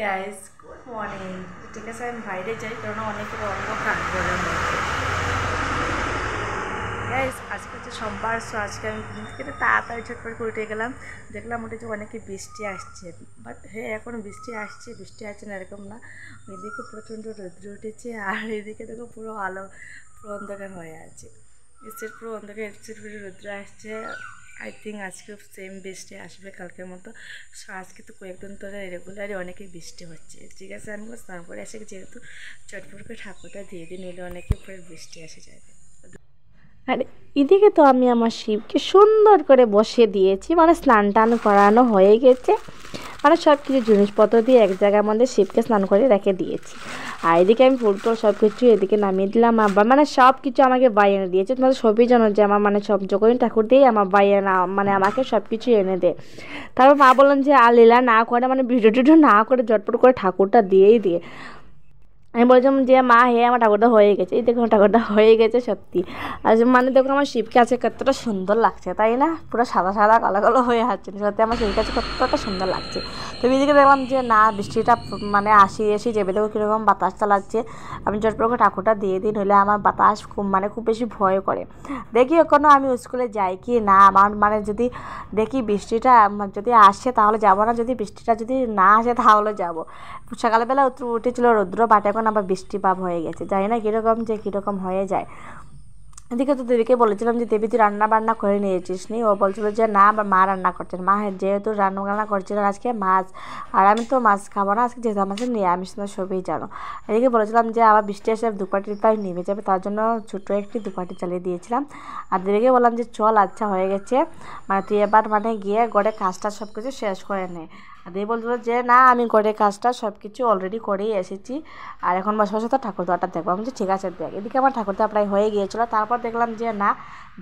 Guys, good morning. ঠিক আছে, আমি বাইরে যাই কারণ অনেকের অন্ধকার ঘরের মধ্যে। গাইস, আজকে হচ্ছে সোমবার, সো আজকে আমি ঘুম থেকে তাড়াতাড়ি ঝটপট করে উঠে গেলাম। দেখলাম ওটা যে অনেকে বৃষ্টি আসছে, বাট হ্যাঁ এখন বৃষ্টি আসছে না এরকম না। ওইদিকে প্রচণ্ড রৌদ্র উঠেছে আর এদিকে দেখো পুরো আলো, পুরো অন্ধকার হয়ে আছে। এসের পুরো অন্ধকার, এসের পুরো রৌদ্র আসছে। আই থিঙ্ক আজকেও সেম বৃষ্টি আসবে কালকের মতো। সো আজকে তো কয়েকদিন ধরে রেগুলারই অনেকেই বৃষ্টি হচ্ছে। ঠিক আছে, আমি স্নান করে এসে যেহেতু চটপট করে ঠাকুরটা দিয়ে দিই, নিলে অনেকে পরে বৃষ্টি এসে যাবে। আর এদিকে তো আমি আমার শিবকে সুন্দর করে বসিয়ে দিয়েছি, মানে স্নান টান করানো হয়ে গেছে, মানে সব কিছু জিনিসপত্র দিয়ে এক জায়গার মধ্যে শিবকে স্নান করে রেখে দিয়েছি। আর এদিকে আমি ফুল টুল সব কিছু এদিকে নামিয়ে দিলাম। আবার মানে সব কিছু আমাকে বাই এনে দিয়েছে। তোমাদের সবই জানো যে আমার মানে সব যখনই ঠাকুর দিয়েই আমার বাই এনে মানে আমাকে সব কিছু এনে দেয়। তারপর মা বললেন যে আর লীলা না করে, মানে ভিডিও টিডিও না করে ঝটপট করে ঠাকুরটা দিয়েই দিয়ে। আমি বলছিলাম যে মা হে আমার ঠাকুরটা হয়ে গেছে, এই দেখো আমার ঠাকুরটা হয়ে গেছে সত্যি। আর মানে দেখো আমার শিবকে আছে কতটা সুন্দর লাগছে, তাই না? পুরো সাদা সাদা কালো কালো হয়ে আছে, সত্যি আমার শিবকে আছে কতটা সুন্দর লাগছে। তো এদিকে দেখলাম যে না, বৃষ্টিটা মানে এসে যাবে, দেখো কীরকম বাতাস চালাচ্ছে। আমি চটপট করে ঠাকুরটা দিয়ে দিই, নইলে আমার বাতাস খুব বেশি ভয় করে। দেখি এখনও আমি স্কুলে যাই কি না, আমার মানে যদি দেখি বৃষ্টিটা যদি আসে তাহলে যাবো না, যদি বৃষ্টিটা যদি না আসে তাহলে যাবো। সকালবেলা উঠেছিল রৌদ্র, বাট এখন আবার বৃষ্টি ভাব হয়ে গেছে, জানি না কীরকম হয়ে যায়। এদিকে তো দেবীকে বলেছিলাম যে দেবী তুই রান্না বান্না করে নিয়েছিস নি, ও বলছিল যে না আবার মা রান্না করছেন। মা যেহেতু রান্না করছিলেন আজকে মাছ, আর আমি তো মাছ খাবো না আজকে, যেহেতু আমার নিরামিষ না সবই জানো। এদিকে বলেছিলাম যে আবার বৃষ্টি এসে দুপাটিটাই নেমে যাবে, তার জন্য ছোটো একটি দুপাটি চালিয়ে দিয়েছিলাম। আর দেবীকে বললাম যে চল আচ্ছা হয়ে গেছে, মানে তুই এবার মানে গিয়ে ঘরে কাজটা সব কিছু শেষ করে নে। আর দেবী বলছিল যে না আমি ঘরের কাজটা সব কিছু অলরেডি করেই এসেছি, আর এখন বসে বসে তো ঠাকুর দেওয়াটা দেখবো। আমি বলছি ঠিক আছে দেখ। এদিকে আমার ঠাকুর দেওয়া প্রায় হয়ে গিয়েছিলো, তারপর দেখলাম যে না,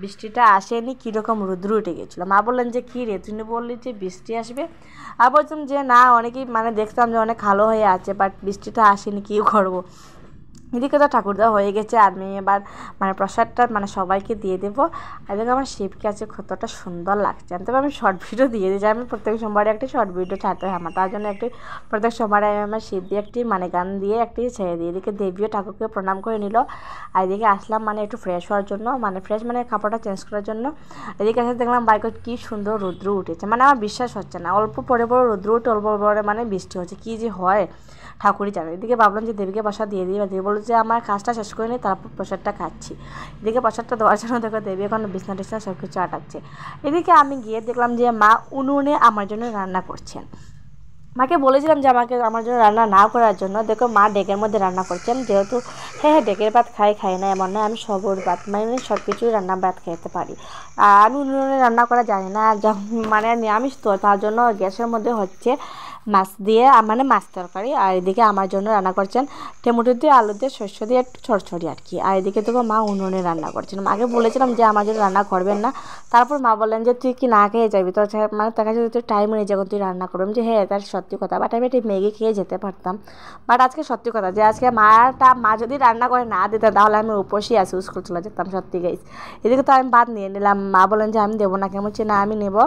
বৃষ্টিটা আসেনি, কীরকম রৌদ্র উঠে গিয়েছিলো। মা বললেন যে কী রে তুই বললি যে বৃষ্টি আসবে, আর বলছিলাম যে না অনেকেই মানে দেখতাম যে অনেক ভালো হয়ে আছে, বাট বৃষ্টিটা আসেনি, কী করবো। এদিকে তো ঠাকুর দেওয়া হয়ে গেছে, আমি এবার মানে প্রসাদটা মানে সবাইকে দিয়ে দেবো। আর দেখো আমার শিবকে আছে কতটা সুন্দর লাগছে। তবে আমি শর্ট ভিডিও দিয়ে দিয়েছি, আমি প্রত্যেক সোমবারে একটি শর্ট ভিডিও ছাড়তে হয় আমার, তার জন্য একটি প্রত্যেক সোমবারে আমি আমার শিব দিয়ে একটি মানে গান দিয়ে একটি ছেড়ে দিই। এদিকে দেবীও ঠাকুরকে প্রণাম করে নিল, আর এদিকে আসলাম মানে একটু ফ্রেশ হওয়ার জন্য, মানে ফ্রেশ মানে কাপড়টা চেঞ্জ করার জন্য। এদিকে এসে দেখলাম বাইকে কী সুন্দর রৌদ্র উঠেছে, মানে আমার বিশ্বাস হচ্ছে না, অল্প পরে রৌদ্র উঠে অল্প পরে মানে বৃষ্টি হচ্ছে, কী যে হয় ঠাকুরই জানে। এদিকে ভাবলাম যে দেবীকে প্রসাদ দিয়ে দিই, দেবী বললো যে আমার কাজটা শেষ করে নিই তারপর প্রসাদটা খাচ্ছি। এদিকে প্রসাদটা দেওয়ার জন্য দেখো দেবী এখন বিছনা টিছনা সব কিছু আটাচ্ছে। এদিকে আমি গিয়ে দেখলাম যে মা উনুনে আমার জন্য রান্না করছেন। মাকে বলেছিলাম যে আমার জন্য রান্না না করার জন্য, দেখো মা ডেকের মধ্যে রান্না করছেন, যেহেতু হ্যাঁ ডেকের ভাত খাই না এমন না, আমি সবর ভাত মানে সব কিছুই রান্না ভাত খেতে পারি। আর আমি উনুনে রান্না করা জানি না, মানে নিরামিষ তো, তার জন্য গ্যাসের মধ্যে হচ্ছে মাছ দিয়ে মানে মাছ তরকারি। আর এদিকে আমার জন্য রান্না করছেন টমেটো দিয়ে আলু দিয়ে শস্য দিয়ে একটু ছড়ছড়ি আর কি। আর এদিকে তো মা উনুনে রান্না করছেন। মাকে বলেছিলাম যে আমার জন্য রান্না করবেন না, তারপর মা বললেন যে তুই কি না খেয়ে যাবি, তোর মানে তার কাছে তুই টাইম নেই যখন তুই রান্না করবেন। যে হ্যাঁ তার সত্যি কথা, বাট আমি একটু ম্যাগি খেয়ে যেতে পারতাম, বাট আজকে সত্যি কথা যে আজকে মা যদি রান্না করে না দিতেন তাহলে আমি উপসেই আসি, স্কুল চলে যেতাম সত্যি গাইস। এদিকে তো আমি ভাত নিয়ে নিলাম, মা বলেন যে আমি দেবো না, কেমন হচ্ছে না আমি নেবো,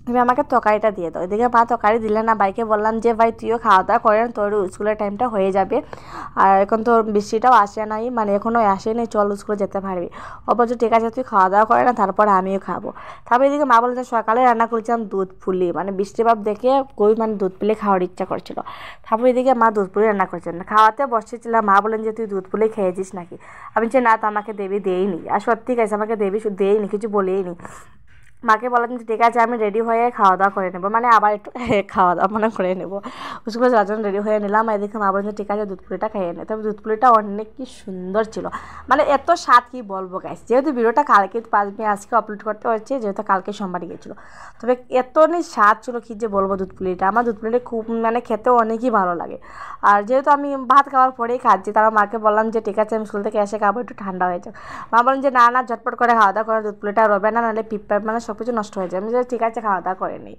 তুমি আমাকে তরকারিটা দিয়ে দাও। এদিকে মা তরকারি দিলে না, বাইকে বললাম যে ভাই তুইও খাওয়া দাওয়া করেন, তোর স্কুলের টাইমটা হয়ে যাবে, আর এখন তো বৃষ্টিটাও আসে নাই, মানে এখনও আসেনি, চল স্কুলে যেতে পারবি। অবশ্য ঠিক আছে তুই খাওয়া দাওয়া করে না, তারপর আমিও খাবো। তারপর এদিকে মা বলে যে সকালে রান্না করেছিলাম দুধ পুলি, মানে বৃষ্টি ভাব দেখে মানে দুধ পুলি খাওয়ার ইচ্ছা করছিল। তারপর এদিকে মা দুধ পুলি রান্না করেছিলেন, খাওয়াতে বসেছিলাম, মা বলেন যে তুই দুধ পুলি খেয়েছিস নাকি। আমি যে না, তো আমাকে দেবী দেয়নি, আর সত্যি গেছে আমাকে দেবী দেয়নি, কিছু বলেইনি। মাকে বললাম যে ঠিক আছে আমি রেডি হয়ে খাওয়া দাওয়া করে নেবো, মানে আবার একটু খাওয়া দাওয়া মানে করে নেবো। স্কুলে যাওয়ার জন্য রেডি হয়ে নিলাম। এদিকে মা বলছে ঠিক আছে দুধ পুলিটা খেয়ে নে। তবে দুধ পুলিটা অনেক কি সুন্দর ছিল, মানে এত স্বাদ কি বলবো গাইস। যেহেতু ভিডিওটা কালকে আজকে আপলোড করতে হচ্ছে, যেহেতু কালকে সোমবারে গিয়েছিলো, তবে এত স্বাদ ছিল কি যে বলবো দুধ পুলিটা। আমার দুধ পুলিটা খুব মানে খেতে অনেকই ভালো লাগে। আর যেহেতু আমি ভাত খাওয়ার পরেই খাচ্ছি, তারা মাকে বললাম যে ঠিক আছে আমি স্কুল থেকে এসে খাবো, একটু ঠান্ডা হয়েছে। মা বলেন যে না ঝটপট করে খাওয়া দাওয়া করে দুধ পুলিটা রবে না, নাহলে পিঁপড়া মানে সব কিছু নষ্ট হয়ে যায়। আমি যে ঠিক আছে খাওয়া দাওয়া করে নিই।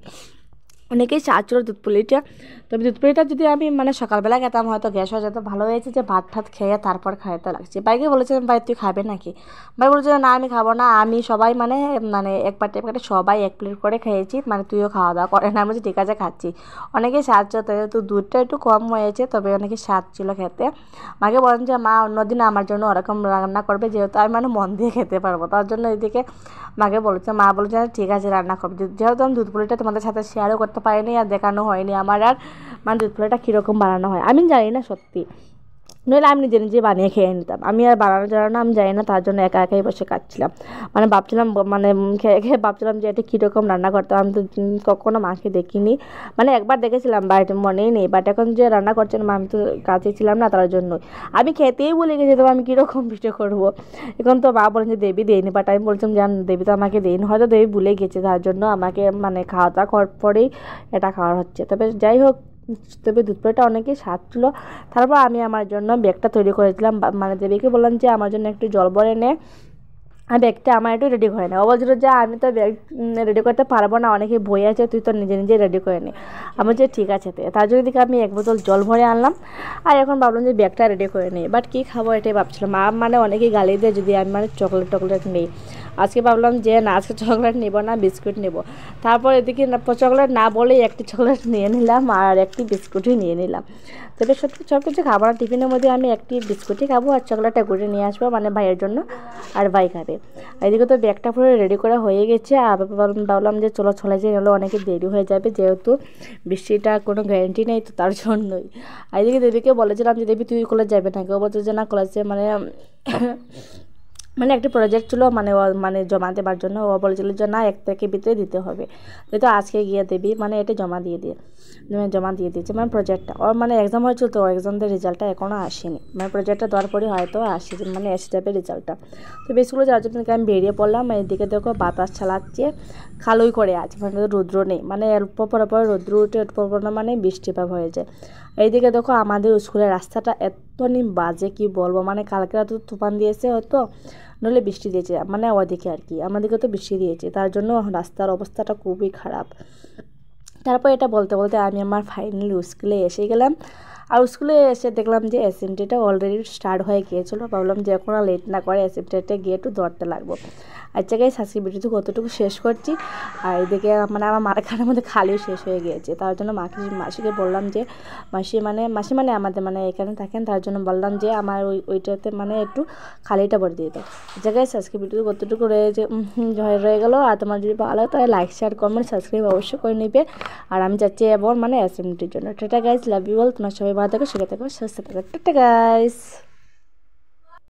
অনেকেই চাচ্ছিল দুধ পুলিটা, তবে দুধ পুলিটা যদি আমি মানে সকালবেলা খেতাম হয়তো গ্যাস হয়ে যেত। ভালো হয়েছে যে ভাত ঠাত খেয়ে তারপর খাইতে লাগছে। ভাইকে বলেছিলাম ভাই তুই খাবে নাকি, ভাই বলেছিল না আমি খাবো না, আমি সবাই মানে মানে এক পাটে সবাই এক প্লেট করে খেয়েছি, মানে তুইও খাওয়া দাওয়া করে না। আমি বলছি ঠিক আছে খাচ্ছি। অনেকেই স্বাদ ছিল, তো দুধটা একটু কম হয়েছে, তবে অনেকে স্বাদ ছিল খেতে। মাকে বলেন যে মা অন্যদিন আমার জন্য ওরকম রান্না করবে, যেহেতু আমি মানে মন দিয়ে খেতে পারবো, তার জন্য এদিকে মাকে বলেছে, মা বলেছে ঠিক আছে রান্না করবে। যেহেতু আমি দুধ পুলিটা তোমাদের সাথে শেয়ারও করতে পারিনি আর দেখানো হয়নি আমার, আর মানে দুধ পুলিটা কীরকম বানানো হয় আমি জানি না সত্যি, নইলে আমি নিজে নিজে বানিয়ে খেয়ে নিতাম। আমি আর বানানো জানো না, আমি জানি না, তার জন্য একা একাই বসে খাচ্ছিলাম। মানে ভাবছিলাম মানে খেয়ে খেয়ে ভাবছিলাম যে এটা কীরকম রান্না করতে, আমি তো কখনো মাকে দেখিনি। মানে একবার দেখেছিলাম বাট মনেই নেই, বাট এখন যে রান্না করছেন মা আমি তো কাছে ছিলাম না, তার জন্যই আমি খেতেই ভুলে গেছি তো আমি কীরকম ভিডিও করবো। এখন তো মা বলেন যে দেবী দেয়নি, বাট আমি বলছিলাম যে দেবী তো আমাকে দেয়নি, হয়তো দেবী ভুলে গেছে, তার জন্য আমাকে মানে খাওয়া দাওয়া করার পরেই এটা খাওয়া হচ্ছে। তবে যাই হোক, তবে দুধ পুলিটা অনেকই স্বাদ ছিল। তারপর আমি আমার জন্য ব্যাগটা তৈরি করেছিলাম, মানে দেবীকে বললাম যে আমার জন্য একটু জল ভরে নে, আর ব্যাগটা আমার একটু রেডি করে নে। ও বলছিল যে আমি তো ব্যাগ রেডি করতে পারবো না, অনেকে বই আছে, তুই তো নিজে নিজে রেডি করে নে। আমি বলছি ঠিক আছে। তার জন্য দিকে আমি এক বোতল জল ভরে আনলাম, আর এখন ভাবলাম যে ব্যাগটা রেডি করে নিই। বাট কী খাবো এটাই ভাবছিলাম। মা মানে অনেকেই গালি দেয় যদি আমি মানে চকলেট নেই। আজকে ভাবলাম যে না আজকে চকলেট নেব না, বিস্কুট নেব। তারপর এদিকে চকলেট না বলেই একটি চকলেট নিয়ে নিলাম আর একটি বিস্কুটই নিয়ে নিলাম। তবে সত্যি সব কিছু খাবো না, টিফিনের মধ্যে আমি একটি বিস্কুটই খাবো আর চকলেটটা ঘুরে নিয়ে আসবো মানে ভাইয়ের জন্য, আর ভাই খাবে। এদিকে তো ব্যাগটা পুরো রেডি করা হয়ে গেছে, আর ভাবলাম যে চলে যাই, নাহলে অনেকে দেরি হয়ে যাবে, যেহেতু বৃষ্টিটা কোনো গ্যারেন্টি নেই, তো তার জন্যই। আর এদিকে দেবীকে বলেছিলাম যে দেবী তুই কলেজ যাবে নাকি, ও বলছে যে না কলেজে মানে মানে একটা প্রজেক্ট ছিল মানে মানে জমা দেওয়ার জন্য, ও বলেছিল যে না 1 তারিখের ভিতরে দিতে হবে। তো আজকে গিয়ে দেবী মানে এটা জমা দিয়েছে মানে প্রজেক্টটা। ওর মানে এক্সাম হয়েছিল, তো এক্সামদের রেজাল্টটা এখনও আসেনি, মানে প্রজেক্টটা দেওয়ার পরে হয়তো মানে এসে যাবে রেজাল্টটা। তো বেশিগুলো যাওয়ার জন্য আমি বেরিয়ে পড়লাম। এদিকে দেখো বাতাস চালাচ্ছে, খালুই করে আছে, মানে রৌদ্র নেই, মানে অল্প পর রৌদ্র উঠে অল্প পর মানে বৃষ্টিপাত হয়ে যায়। এইদিকে দেখো আমাদের স্কুলের রাস্তাটা এত বাজে কি বলবো, মানে কালকে রাতে তুফান দিয়েছে হয়তো, নইলে বৃষ্টি দিয়েছে, মানে ওদিকে আর কি, আমাদেরকে তো বৃষ্টি দিয়েছে, তার জন্য রাস্তার অবস্থাটা খুবই খারাপ। তারপর এটা বলতে বলতে আমি আমার ফাইনালি স্কুলে এসে গেলাম। আর স্কুলে এসে দেখলাম যে অ্যাসেম্বলিটা অলরেডি স্টার্ট হয়ে গিয়েছিলো। ভাবলাম যে এখন আর লেট না করে অ্যাসেম্বলিটা গিয়ে একটু ধরতে লাগবো। আচ্ছা গাইস, আজকে ভিডিওটি কতটুকু শেষ করছি। আর এদিকে মানে আমার মারাখানের মধ্যে খালিও শেষ হয়ে গিয়েছে, তার জন্য মাসিকে বললাম যে মাসি মানে আমাদের মানে এখানে থাকেন, তার জন্য বললাম যে আমার ওইটাতে মানে একটু খালিটা ভরে দিয়ে দাও। আচ্ছা গাইস, আজকে ভিডিওটি কতটুকু রয়ে গেলো। আর তোমার যদি ভালো লাগে তাহলে লাইক শেয়ার কমেন্ট সাবস্ক্রাইব অবশ্যই করে নিবে। আর আমি যাচ্ছি এবার মানে অ্যাসেম্বলিটির জন্য। Tata guys, love you all. তোমার সবাই ভালো থাকো, সুখে থাকো, সুস্থ থাকো। Tata guys.